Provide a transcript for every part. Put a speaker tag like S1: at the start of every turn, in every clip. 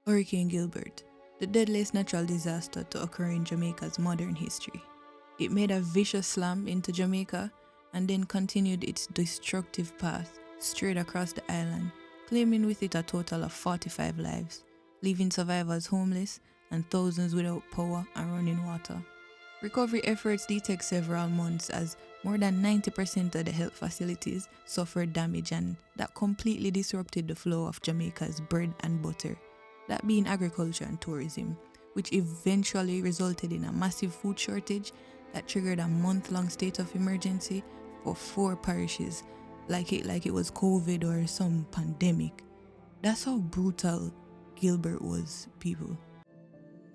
S1: Hurricane Gilbert, the deadliest natural disaster to occur in Jamaica's modern history. It made a vicious slam into Jamaica and then continued its destructive path straight across the island, claiming with it a total of 45 lives, leaving survivors homeless and thousands without power and running water. Recovery efforts did take several months as more than 90% of the health facilities suffered damage, and that completely disrupted the flow of Jamaica's bread and butter, that being agriculture and tourism, which eventually resulted in a massive food shortage that triggered a month-long state of emergency for 4 parishes, like it was COVID or some pandemic. That's how brutal Gilbert was, people.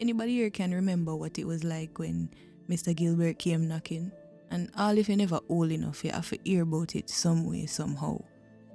S1: Anybody here can remember what it was like when Mr. Gilbert came knocking? And all if you never old enough, you have to hear about it some way, somehow.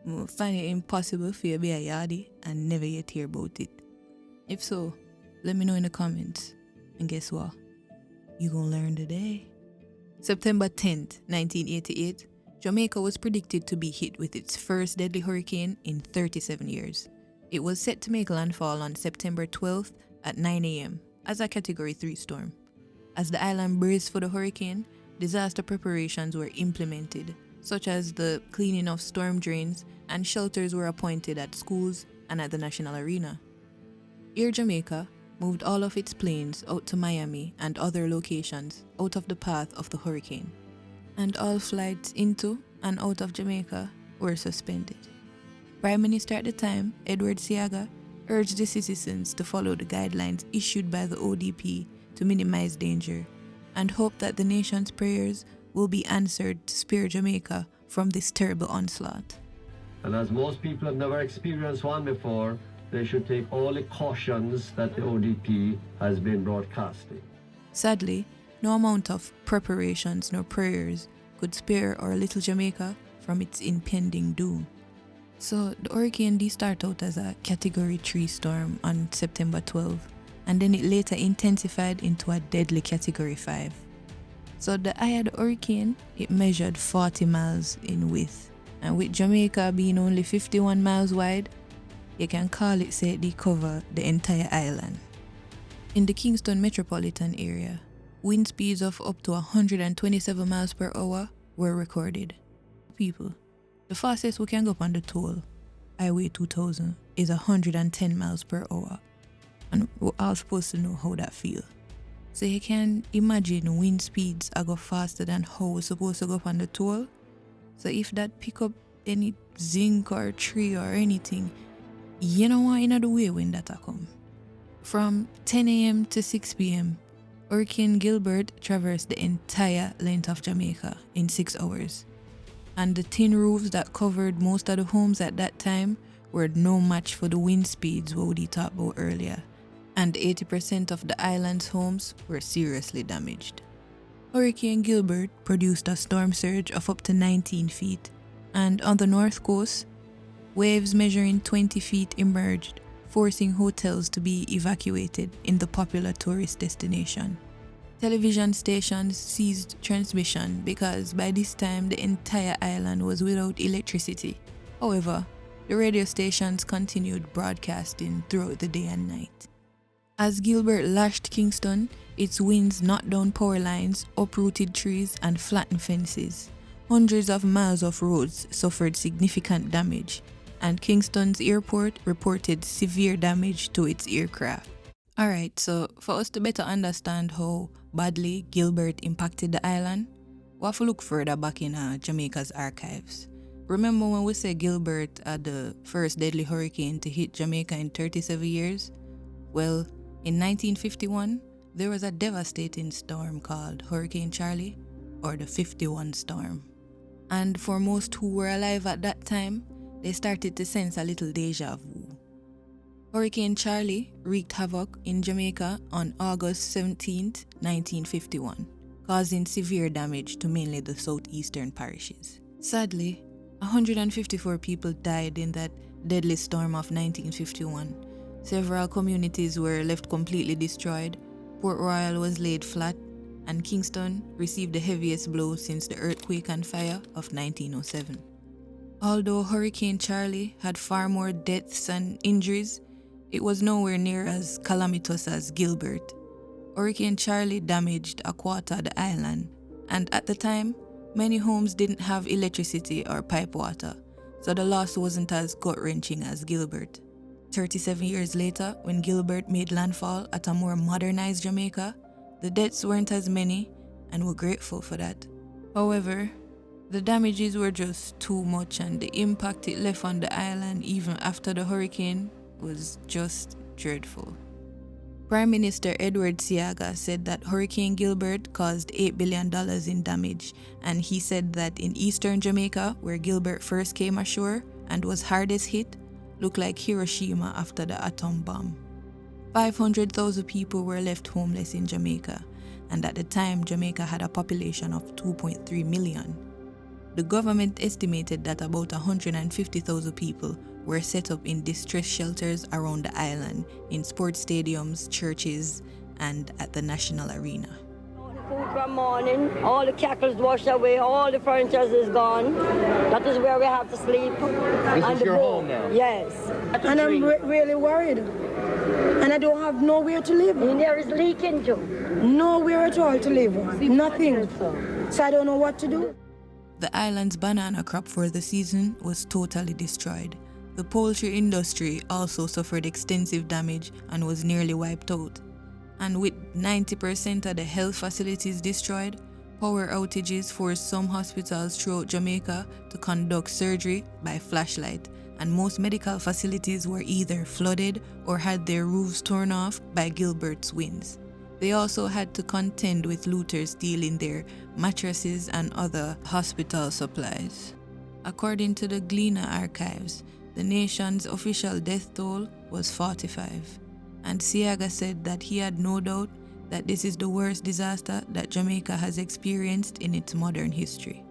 S1: I find it impossible for you to be a yardie and never yet hear about it. If so, let me know in the comments. And guess what? You gonna learn today. September 10th, 1988, Jamaica was predicted to be hit with its first deadly hurricane in 37 years. It was set to make landfall on September 12th at 9 a.m. as a Category 3 storm. As the island braced for the hurricane, disaster preparations were implemented, such as the cleaning of storm drains, and shelters were appointed at schools and at the National Arena. Air Jamaica moved all of its planes out to Miami and other locations out of the path of the hurricane, and all flights into and out of Jamaica were suspended. Prime Minister at the time, Edward Seaga, urged the citizens to follow the guidelines issued by the ODP to minimize danger, and hoped that the nation's prayers will be answered to spare Jamaica from this terrible onslaught.
S2: And as most people have never experienced one before, they should take all the cautions that the ODP has been broadcasting.
S1: Sadly, no amount of preparations nor prayers could spare our little Jamaica from its impending doom. So the hurricane did start out as a Category 3 storm on September 12, and then it later intensified into a deadly Category 5. So the eye of the hurricane, it measured 40 miles in width, and with Jamaica being only 51 miles wide, you can call it say they cover the entire island. In the Kingston metropolitan area, wind speeds of up to 127 miles per hour were recorded. People, the fastest we can go up on the toll, Highway 2000, is 110 miles per hour. And we're all supposed to know how that feels. So you can imagine wind speeds are go faster than how we're supposed to go up on the toll. So if that pick up any zinc or tree or anything, you know what in the way when that come. From 10 a.m. to 6 p.m., Hurricane Gilbert traversed the entire length of Jamaica in 6 hours. And the tin roofs that covered most of the homes at that time were no match for the wind speeds what we talked about earlier. And 80% of the island's homes were seriously damaged. Hurricane Gilbert produced a storm surge of up to 19 feet, and on the north coast, waves measuring 20 feet emerged, forcing hotels to be evacuated in the popular tourist destination. Television stations ceased transmission because by this time the entire island was without electricity. However, the radio stations continued broadcasting throughout the day and night. As Gilbert lashed Kingston, its winds knocked down power lines, uprooted trees, and flattened fences. Hundreds of miles of roads suffered significant damage, and Kingston's airport reported severe damage to its aircraft. Alright, so for us to better understand how badly Gilbert impacted the island, we have to look further back in Jamaica's archives. Remember when we say Gilbert had the first deadly hurricane to hit Jamaica in 37 years? Well, in 1951, there was a devastating storm called Hurricane Charlie, or the 51 storm. And for most who were alive at that time, they started to sense a little deja vu. Hurricane Charlie wreaked havoc in Jamaica on August 17, 1951, causing severe damage to mainly the southeastern parishes. Sadly, 154 people died in that deadly storm of 1951. Several communities were left completely destroyed, Port Royal was laid flat, and Kingston received the heaviest blow since the earthquake and fire of 1907. Although Hurricane Charlie had far more deaths and injuries, it was nowhere near as calamitous as Gilbert. Hurricane Charlie damaged a quarter of the island, and at the time, many homes didn't have electricity or pipe water, so the loss wasn't as gut-wrenching as Gilbert. 37 years later, when Gilbert made landfall at a more modernized Jamaica, the deaths weren't as many, and we're grateful for that. However, the damages were just too much, and the impact it left on the island even after the hurricane was just dreadful. Prime Minister Edward Seaga said that Hurricane Gilbert caused $8 billion in damage, and he said that in eastern Jamaica, where Gilbert first came ashore and was hardest hit, looked like Hiroshima after the atom bomb. 500,000 people were left homeless in Jamaica, and at the time Jamaica had a population of 2.3 million. The government estimated that about 150,000 people were set up in distress shelters around the island, in sports stadiums, churches, and at the national arena.
S3: All the food from morning, all the cackles washed away, all the furniture is gone. That is where we have to sleep.
S4: This is your home now?
S3: Yes.
S5: And I'm really worried. And I don't have nowhere to live.
S3: And there is leaking too.
S5: Nowhere at all to live. Nothing. So I don't know what to do.
S1: The island's banana crop for the season was totally destroyed. The poultry industry also suffered extensive damage and was nearly wiped out. And with 90% of the health facilities destroyed, power outages forced some hospitals throughout Jamaica to conduct surgery by flashlight, and most medical facilities were either flooded or had their roofs torn off by Gilbert's winds. They also had to contend with looters stealing their mattresses and other hospital supplies. According to the Gleaner archives, the nation's official death toll was 45, and Seaga said that he had no doubt that this is the worst disaster that Jamaica has experienced in its modern history.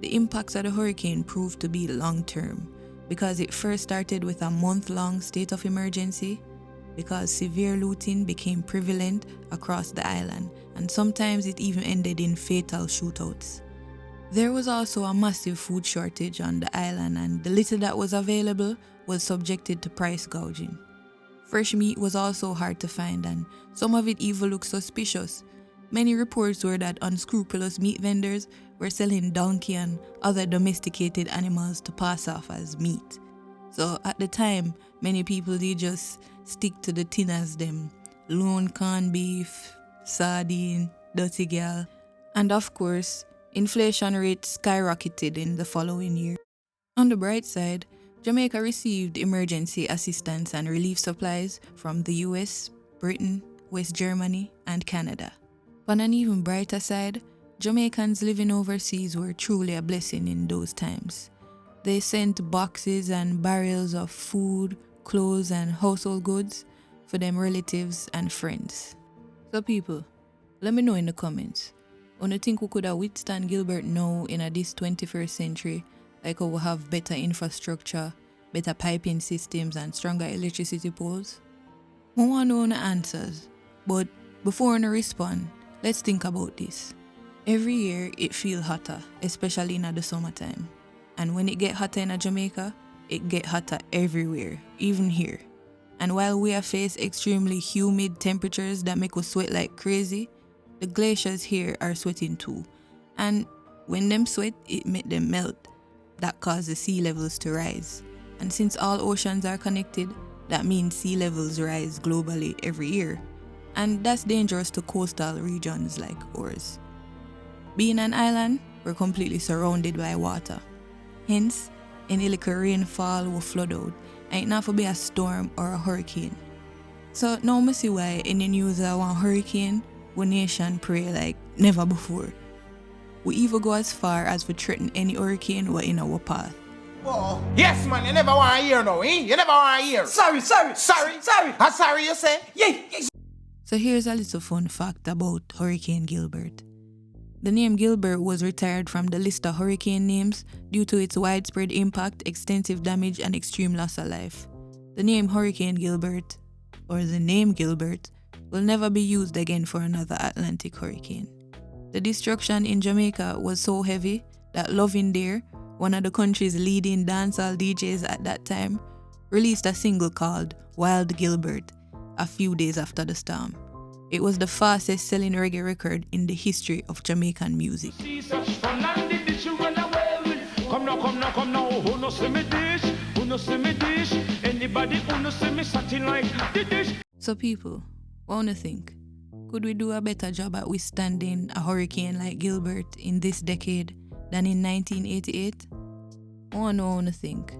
S1: The impacts of the hurricane proved to be long-term, because it first started with a month-long state of emergency, because severe looting became prevalent across the island, and sometimes it even ended in fatal shootouts. There was also a massive food shortage on the island, and the little that was available was subjected to price gouging. Fresh meat was also hard to find, and some of it even looked suspicious. Many reports were that unscrupulous meat vendors were selling donkey and other domesticated animals to pass off as meat. So at the time, many people did just stick to the tinners them, lone corned beef, sardine, dirty gal, and of course, inflation rates skyrocketed in the following year. On the bright side, Jamaica received emergency assistance and relief supplies from the US, Britain, West Germany, and Canada. On an even brighter side, Jamaicans living overseas were truly a blessing in those times. They sent boxes and barrels of food, clothes, and household goods for them relatives and friends. So people, let me know in the comments. Do you think we could have withstand Gilbert now in this 21st century, like we have better infrastructure, better piping systems, and stronger electricity poles? I want to know the answers, but before I respond, let's think about this. Every year it feels hotter, especially in the summertime. And when it get hotter in Jamaica, it get hotter everywhere, even here. And while we have faced extremely humid temperatures that make us sweat like crazy, the glaciers here are sweating too. And when them sweat, it make them melt. That causes sea levels to rise. And since all oceans are connected, that means sea levels rise globally every year. And that's dangerous to coastal regions like ours. Being an island, we're completely surrounded by water. Hence, any little rainfall will flood out, and it not for be a storm or a hurricane. So now I see why any news of one hurricane, we nation pray like never before. We even go as far as to threaten any hurricane we're in our path.
S6: Oh. Yes, man, you never want to hear no, eh? You never want to hear. Sorry. I'm sorry, you say? Yeah.
S1: So here's a little fun fact about Hurricane Gilbert. The name Gilbert was retired from the list of hurricane names due to its widespread impact, extensive damage, and extreme loss of life. The name Hurricane Gilbert, or the name Gilbert, will never be used again for another Atlantic hurricane. The destruction in Jamaica was so heavy that Lovin Dare, one of the country's leading dancehall DJs at that time, released a single called Wild Gilbert a few days after the storm. It was the fastest selling reggae record in the history of Jamaican music.
S7: Come now, who no see me dish? Who no see me dish? Anybody who no see me something like the dish?
S1: So people, what wanna think? Could we do a better job at withstanding a hurricane like Gilbert in this decade than in 1988? I wanna think.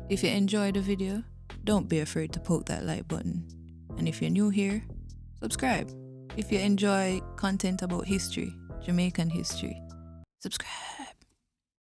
S1: If you enjoyed the video, don't be afraid to poke that like button. And if you're new here, subscribe. If you enjoy content about history, Jamaican history, subscribe.